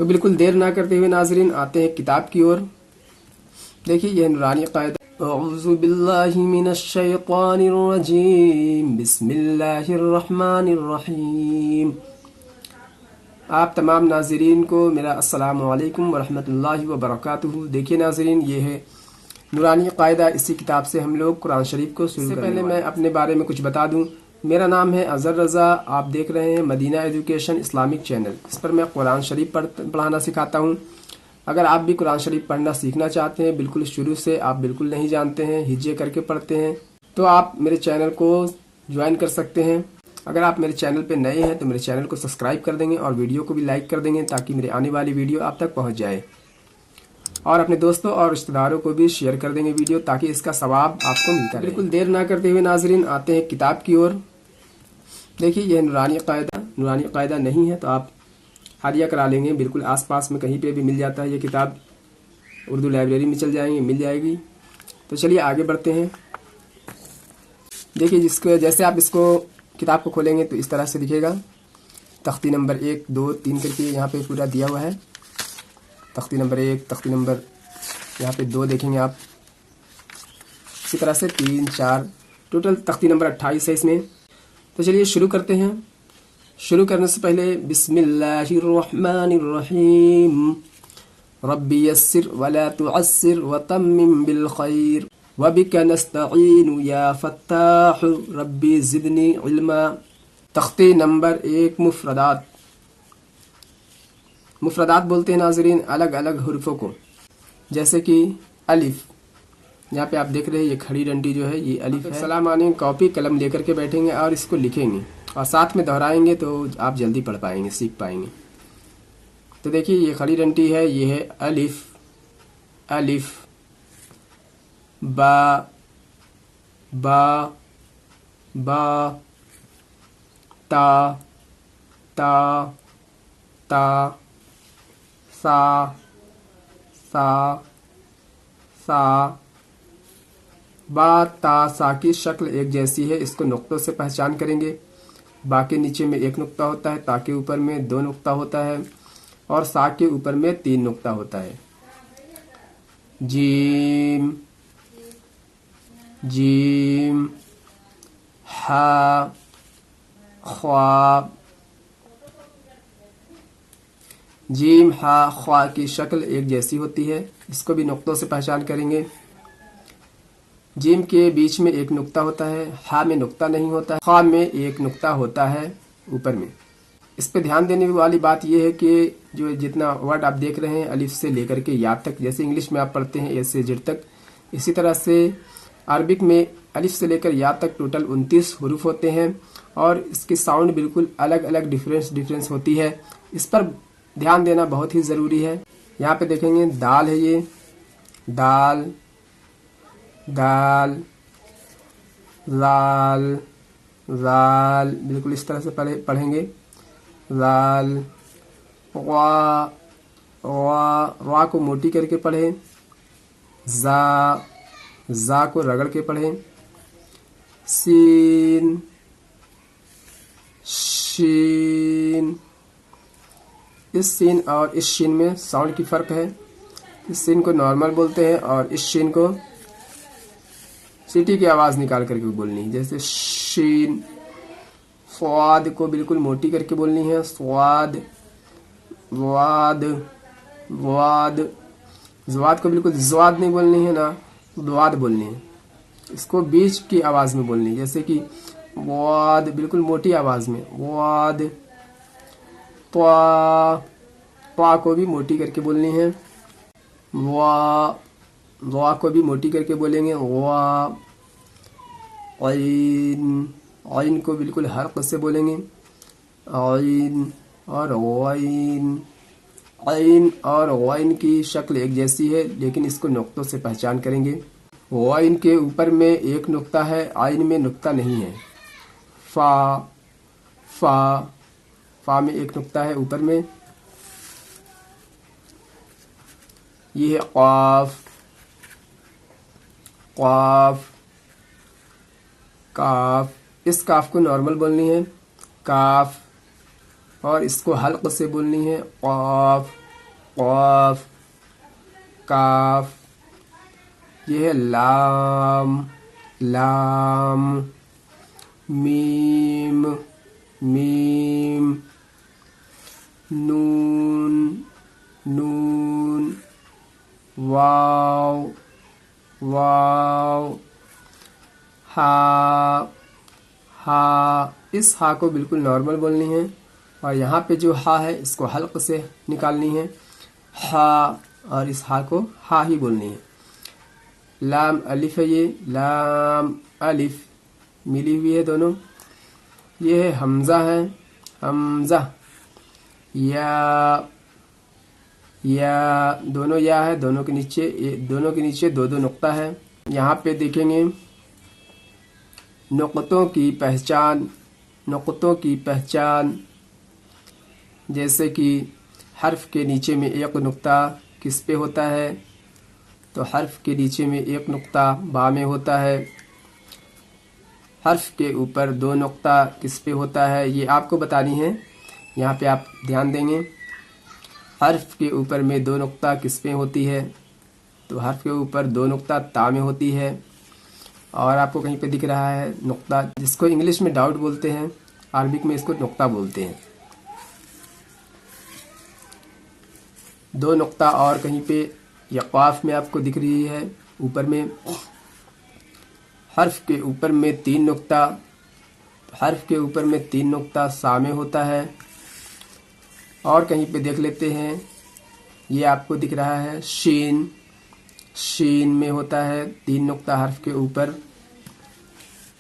तो बिल्कुल देर ना करते हुए नाजरीन आते हैं किताब की ओर। देखिए यह नूरानी कायदा। औज़ु बिल्लाहि मिनश शैतानिर रजीम, बिस्मिल्लाहिर रहमानिर रहीम। आप तमाम नाजरीन को मेरा अस्सलामु अलैकुम वरहमतुल्लाहि वबरकातुहू। देखिए नाजरीन, ये है नूरानी कायदा। इसी किताब से हम लोग कुरान शरीफ को शुरू करने पहले मैं अपने बारे में कुछ बता दूं। मेरा नाम है अज़हर रज़ा। आप देख रहे हैं मदीना एजुकेशन इस्लामिक चैनल। इस पर मैं कुरान शरीफ पढ़ाना सिखाता हूं। अगर आप भी कुरान शरीफ पढ़ना सीखना चाहते हैं, बिल्कुल शुरू से आप बिल्कुल नहीं जानते हैं, हिज्जे करके पढ़ते हैं, तो आप मेरे चैनल को ज्वाइन कर सकते हैं। अगर आप मेरे चैनल पे नए हैं तो मेरे चैनल को सब्सक्राइब कर देंगे और वीडियो को भी लाइक कर देंगे ताकि मेरे आने वाली वीडियो आप तक पहुंच जाए। और अपने दोस्तों और रिश्तेदारों को भी शेयर कर देंगे वीडियो, ताकि इसका सवाब आपको मिलता रहे। बिल्कुल देर ना करते हुए नाजरीन आते हैं किताब की ओर। देखिए यह नूरानी कायदा नहीं है तो आप हादिया करा लेंगे। बिल्कुल आसपास में कहीं पे भी मिल जाता है ये किताब। उर्दू लाइब्रेरी में चल जाएंगे, मिल जाएगी। तो चलिए आगे बढ़ते हैं। देखिए जिसको जैसे आप इसको किताब को खोलेंगे तो इस तरह से दिखेगा। तख्ती नंबर 1, 2, 3 करके यहाँ पे पूरा दिया हुआ है। तख्ती नंबर 1, तख्ती नंबर यहाँ पे 2 देखेंगे आप। इसी तरह से 3, 4, टोटल तख्ती नंबर 28 है इसमें। तो चलिए शुरू करते हैं। शुरू करने से पहले बिस्मिल्लाहिर्रहमानिर्रहीम। रब्बी यस्सिर वला तुअस्सिर वतम्मिम बिल खैर वबिका नस्तईनु या फत्ताह रब्बी ज़िदनी इल्मा। तख्ती नंबर 1 मुफरदात। मुफरदात बोलते हैं नाजरीन अलग अलग हुर्फों को, जैसे कि अलिफ। यहाँ पे आप देख रहे हैं ये खड़ी डंडी जो है ये अलिफ है। सलाम आने कॉपी कलम लेकर के बैठेंगे और इसको लिखेंगे और साथ में दोहराएंगे तो आप जल्दी पढ़ पाएंगे, सीख पाएंगे। तो देखिए ये खड़ी डंडी है, ये है अलिफ। अलिफ बा बा बा ता ता ता सा सा सा। बा ता सा की शक्ल एक जैसी है, इसको नुक्तों से पहचान करेंगे। बा के नीचे में 1 नुक्ता होता है, ता के ऊपर में 2 नुक्ता होता है और सा के ऊपर में 3 नुक्ता होता है। जीम जीम हा ख्वा। जीम हा ख्वा की शक्ल एक जैसी होती है, इसको भी नुक्तों से पहचान करेंगे। जीम के बीच में 1 नुक्ता होता है, हा में नुक्ता नहीं होता है, ख्वा में 1 नुक्ता होता है ऊपर में। इस पे ध्यान देने वाली बात यह है कि जो जितना वर्ड आप देख रहे हैं अलिफ से लेकर के या तक, जैसे इंग्लिश में आप पढ़ते हैं ए से जेड तक, इसी तरह से अरबिक में अलिफ से लेकर या तक टोटल 29 हुरूफ होते हैं और इसकी साउंड बिल्कुल अलग अलग डिफरेंस होती है। इस पर ध्यान देना बहुत ही ज़रूरी है। यहाँ पे देखेंगे दाल है, ये दाल दाल लाल लाल, बिल्कुल इस तरह से पढ़ेंगे। लाल वा वा वा को मोटी करके पढ़ें। जा को रगड़ के पढ़ें। सीन शीन। इस सीन और इस शीन में साउंड की फ़र्क है। इस सीन को नॉर्मल बोलते हैं और इस शीन को सीटी की आवाज़ निकाल करके बोलनी है, जैसे शीन। स्वाद को बिल्कुल मोटी करके बोलनी है, स्वाद। वाद वाद। जवाद को बिल्कुल जवाद नहीं बोलनी है ना, द्वाद बोलनी है। इसको बीच की आवाज़ में बोलनी है, जैसे कि वाद बिल्कुल मोटी आवाज़ में, वाद। त्वा को भी मोटी करके बोलनी है, वा को भी मोटी करके बोलेंगे, वा। आइन को बिल्कुल हल्क से बोलेंगे, आइन और वाइन। आइन और वाइन की शक्ल एक जैसी है, लेकिन इसको नुक्तों से पहचान करेंगे। वाइन के ऊपर में 1 नुक्ता है, आइन में नुक्ता नहीं है। फा में 1 नुक्ता है ऊपर में। ये है क़ाफ काफ। इस काफ को नॉर्मल बोलनी है, काफ, और इसको हल्क से बोलनी है, क़ाफ क़ाफ, काफ, ये है लाम, लाम, मीम, मीम, नून, नून, वाव, वाव, हा, हा। इस हा को बिल्कुल नॉर्मल बोलनी है और यहाँ पे जो हा है इसको हल्क से निकालनी है, हा, और इस हा को हा ही बोलनी है। लाम अलिफ है, ये लाम अलिफ मिली हुई है दोनों। ये है हमज़ा है, हमज़ा, या दोनों या है, दोनों के नीचे दो दो नुक्ता है। यहाँ पे देखेंगे नुक्तों की पहचान, नुक्तों की पहचान, जैसे कि हर्फ के नीचे में एक नुक्ता किस पे होता है, तो हर्फ के नीचे में एक नुक्ता बा में होता है। हर्फ के ऊपर दो नुक्ता किस पे होता है, ये आपको बतानी है, यहाँ पे आप ध्यान देंगे। हर्फ के ऊपर में दो नुक्ता किस पे होती है, तो हर्फ के ऊपर दो नुक्ता ता में होती है। और आपको कहीं पे दिख रहा है नुक्ता, जिसको इंग्लिश में डाउट बोलते हैं, अरबिक में इसको नुक्ता बोलते हैं। दो नुक्ता और कहीं पे या क़ाफ में आपको दिख रही है ऊपर में। हर्फ के ऊपर में तीन नुक्ता, हर्फ के ऊपर में तीन नुक्ता सा में होता है। और कहीं पे देख लेते हैं, ये आपको दिख रहा है शीन, शीन में होता है तीन नुक्ता हर्फ के ऊपर।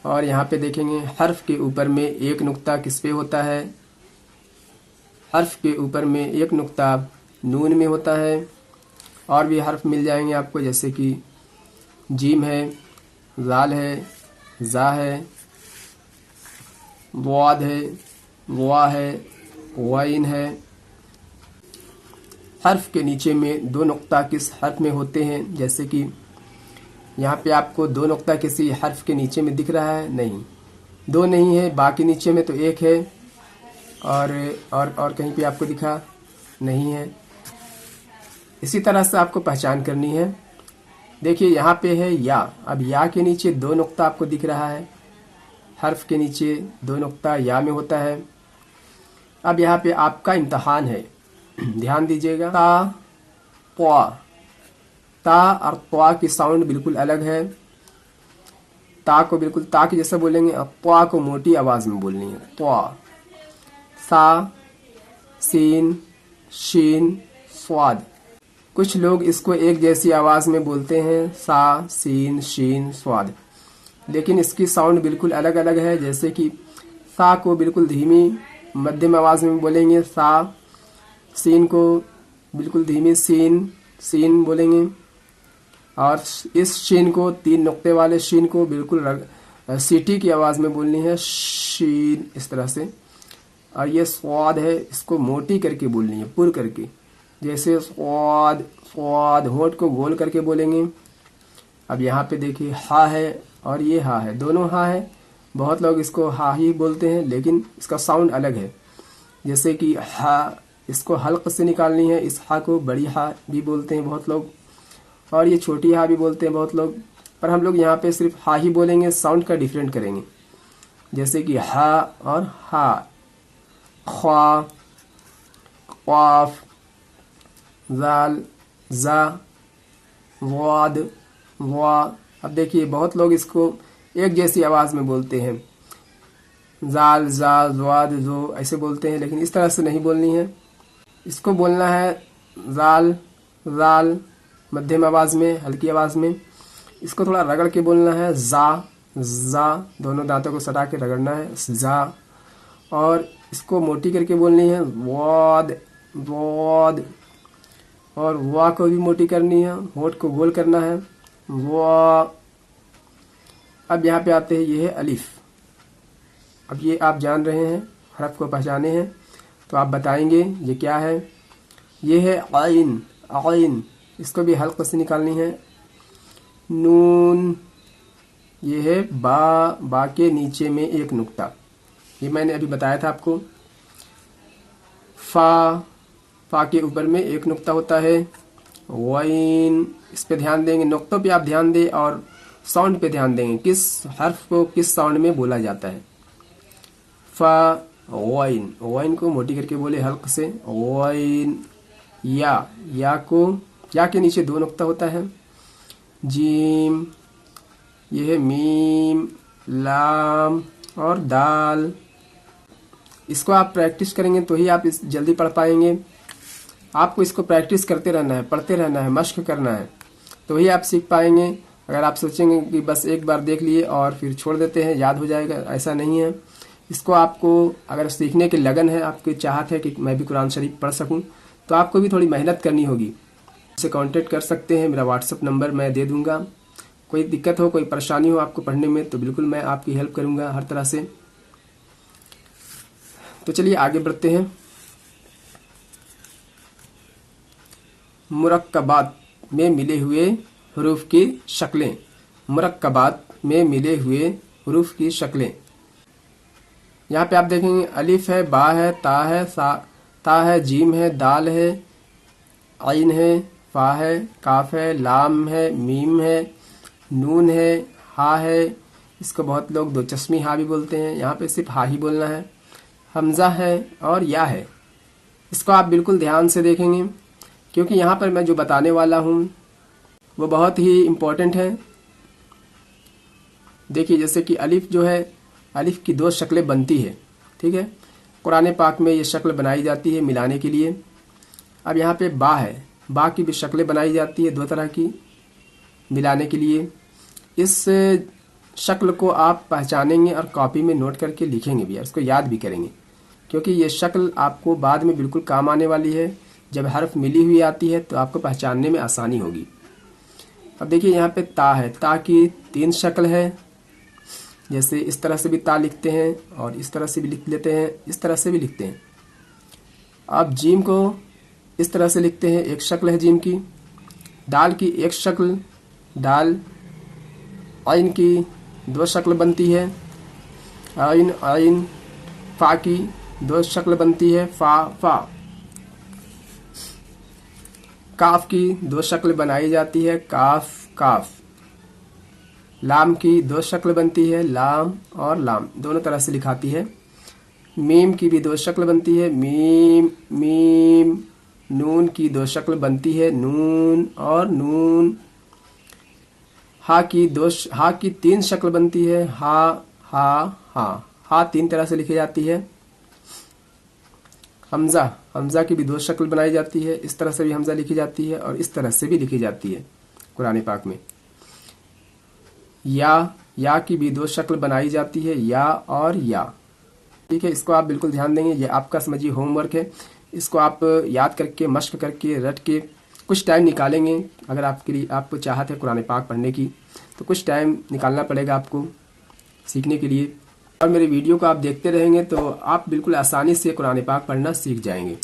और यहाँ पे देखेंगे हर्फ के ऊपर में एक नुक्ता किस पे होता है, हर्फ के ऊपर में एक नुक्ता नून में होता है। और भी हर्फ मिल जाएंगे आपको, जैसे कि जीम है, जाल है, जा है, वाद है, वा है, वाइन है। हर्फ के नीचे में दो नुक्ता किस हर्फ में होते हैं, जैसे कि यहाँ पे आपको दो नुक्ता किसी हर्फ के नीचे में दिख रहा है, नहीं, दो नहीं है, बाकी नीचे में तो एक है और कहीं पे आपको दिखा नहीं है। इसी तरह से आपको पहचान करनी है। देखिए यहाँ पे है या, अब या के नीचे दो नुक्ता आपको दिख रहा है, हर्फ के नीचे दो नुक्ता या में होता है। अब यहाँ पे आपका इम्तहान है, ध्यान दीजिएगा। ता, त्वा, ता और त्वा की साउंड बिल्कुल अलग है। ता को बिल्कुल ता के जैसा बोलेंगे और त्वा को मोटी आवाज में बोलनी है, त्वा। सा, सीन, शीन, स्वाद। कुछ लोग इसको एक जैसी आवाज में बोलते हैं, सा, सीन, शीन, स्वाद, लेकिन इसकी साउंड बिल्कुल अलग अलग है। जैसे कि सा को बिल्कुल धीमी मध्यम आवाज में बोलेंगे, सा। सीन को बिल्कुल धीमी सीन, सीन बोलेंगे। और इस शीन को, तीन नुक्ते वाले शीन को बिल्कुल सीटी की आवाज में बोलनी है, शीन, इस तरह से। और ये स्वाद है, इसको मोटी करके बोलनी है, पुर करके, जैसे स्वाद, स्वाद, होंठ को गोल करके बोलेंगे। अब यहाँ पे देखिए हा है और ये हा है, दोनों हा है। बहुत लोग इसको हा ही बोलते हैं, लेकिन इसका साउंड अलग है। जैसे कि हा, इसको हल्क से निकालनी है, इस हा को बड़ी हा भी बोलते हैं बहुत लोग, और ये छोटी हा भी बोलते हैं बहुत लोग, पर हम लोग यहाँ पे सिर्फ हा ही बोलेंगे, साउंड का डिफरेंट करेंगे। जैसे कि हा और हा, ख्वा, क़ाफ, जाल, जा, वाद, वा। अब देखिए बहुत लोग इसको एक जैसी आवाज में बोलते हैं, जाल, जा, वाद, जो, ऐसे बोलते हैं, लेकिन इस तरह से नहीं बोलनी है। इसको बोलना है जाल, जाल, मध्यम आवाज में, हल्की आवाज में। इसको थोड़ा रगड़ के बोलना है, जा, जा, दोनों दांतों को सटा के रगड़ना है, जा। और इसको मोटी करके बोलनी है, वाद, वाद। और वाह को भी मोटी करनी है, होंठ को गोल करना है, वाह। अब यहाँ पे आते हैं, ये है अलिफ। अब ये आप जान रहे हैं, हरफ को पहचाने हैं, तो आप बताएंगे ये क्या है। ये है आइन, आइन, इसको भी हल्क से निकालनी है। नून, ये है बा, बा के नीचे में एक नुक्ता, ये मैंने अभी बताया था आपको। फा, फा के ऊपर में एक नुक्ता होता है। वाइन, इस पे ध्यान देंगे, नुक्तों पे आप ध्यान दें और साउंड पे ध्यान देंगे, किस हर्फ को किस साउंड में बोला जाता है। फा, वाइन, वाइन को मोटी करके बोले हल्क से, वाइन। या को, या के नीचे दो नुक्ता होता है। जीम, यह है मीम, लाम और दाल। इसको आप प्रैक्टिस करेंगे तो ही आप इस जल्दी पढ़ पाएंगे। आपको इसको प्रैक्टिस करते रहना है, पढ़ते रहना है, मश्क करना है, तो ही आप सीख पाएंगे। अगर आप सोचेंगे कि बस एक बार देख लिए और फिर छोड़ देते हैं याद हो जाएगा, ऐसा नहीं है। इसको आपको अगर सीखने की लगन है, आपकी चाहत है कि मैं भी कुरान शरीफ पढ़ सकूं, तो आपको भी थोड़ी मेहनत करनी होगी। मुझसे कांटेक्ट कर सकते हैं, मेरा व्हाट्सअप नंबर मैं दे दूंगा। कोई दिक्कत हो, कोई परेशानी हो आपको पढ़ने में, तो बिल्कुल मैं आपकी हेल्प करूंगा हर तरह से। तो चलिए आगे बढ़ते हैं। मुरक्कबात में मिले हुए हरूफ की शक्लें। मुरक्कबात में मिले हुए हरूफ की शक्लें। यहाँ पे आप देखेंगे अलिफ है, बा है, ता है, जीम है, दाल है, आइन है, फा है, काफ है, लाम है, मीम है, नून है, हा है। इसको बहुत लोग दो चश्मी हा भी बोलते हैं, यहाँ पे सिर्फ हा ही बोलना है। हमजा है और या है। इसको आप बिल्कुल ध्यान से देखेंगे, क्योंकि यहाँ पर मैं जो बताने वाला हूँ वो बहुत ही इम्पोर्टेंट है। देखिए, जैसे कि अलिफ जो है, अलिफ की दो शक्लें बनती है, ठीक है। कुरान पाक में ये शक्ल बनाई जाती है मिलाने के लिए। अब यहाँ पे बा है, बा की भी शक्लें बनाई जाती है दो तरह की मिलाने के लिए। इस शक्ल को आप पहचानेंगे और कॉपी में नोट करके लिखेंगे भी, इसको याद भी करेंगे, क्योंकि ये शक्ल आपको बाद में बिल्कुल काम आने वाली है। जब हर्फ मिली हुई आती है तो आपको पहचानने में आसानी होगी। अब देखिए यहाँ पे ता है, ता की तीन शक्ल है। जैसे इस तरह से भी ता लिखते हैं और इस तरह से भी लिख लेते हैं, इस तरह से भी लिखते हैं। अब जीम को इस तरह से लिखते हैं, एक शक्ल है जीम की। दाल की एक शक्ल, दाल। आइन की दो शक्ल बनती है, आइन आइन। फा की दो शक्ल बनती है, फा फा। काफ की दो शक्ल बनाई जाती है, काफ काफ। लाम की दो शक्ल बनती है, लाम और लाम, दोनों तरह से लिखाती है। मीम की भी दो शक्ल बनती है, मीम मीम। नून की दो शक्ल बनती है, नून और नून। हा की तीन शक्ल बनती है, हा हा हा। हा तीन तरह से लिखी जाती है। हमजा की भी दो शक्ल बनाई जाती है, इस तरह से भी हमजा लिखी जाती है और इस तरह से भी लिखी जाती है कुरान पाक में। या की भी दो शक्ल बनाई जाती है, या और या, ठीक है। इसको आप बिल्कुल ध्यान देंगे, ये आपका समझिए होमवर्क है। इसको आप याद करके, मश्क करके, रट के कुछ टाइम निकालेंगे। अगर आपके लिए आपको चाहत है कुरान पाक पढ़ने की, तो कुछ टाइम निकालना पड़ेगा आपको सीखने के लिए। और मेरे वीडियो को आप देखते रहेंगे तो आप बिल्कुल आसानी से कुरान पाक पढ़ना सीख जाएंगे।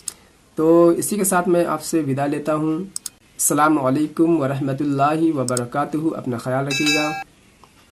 तो इसी के साथ मैं आपसे विदा लेता हूँ। अस्सलामु अलैकुम वरहमतुल्लाहि वबरकातुहू। अपना ख्याल रखिएगा।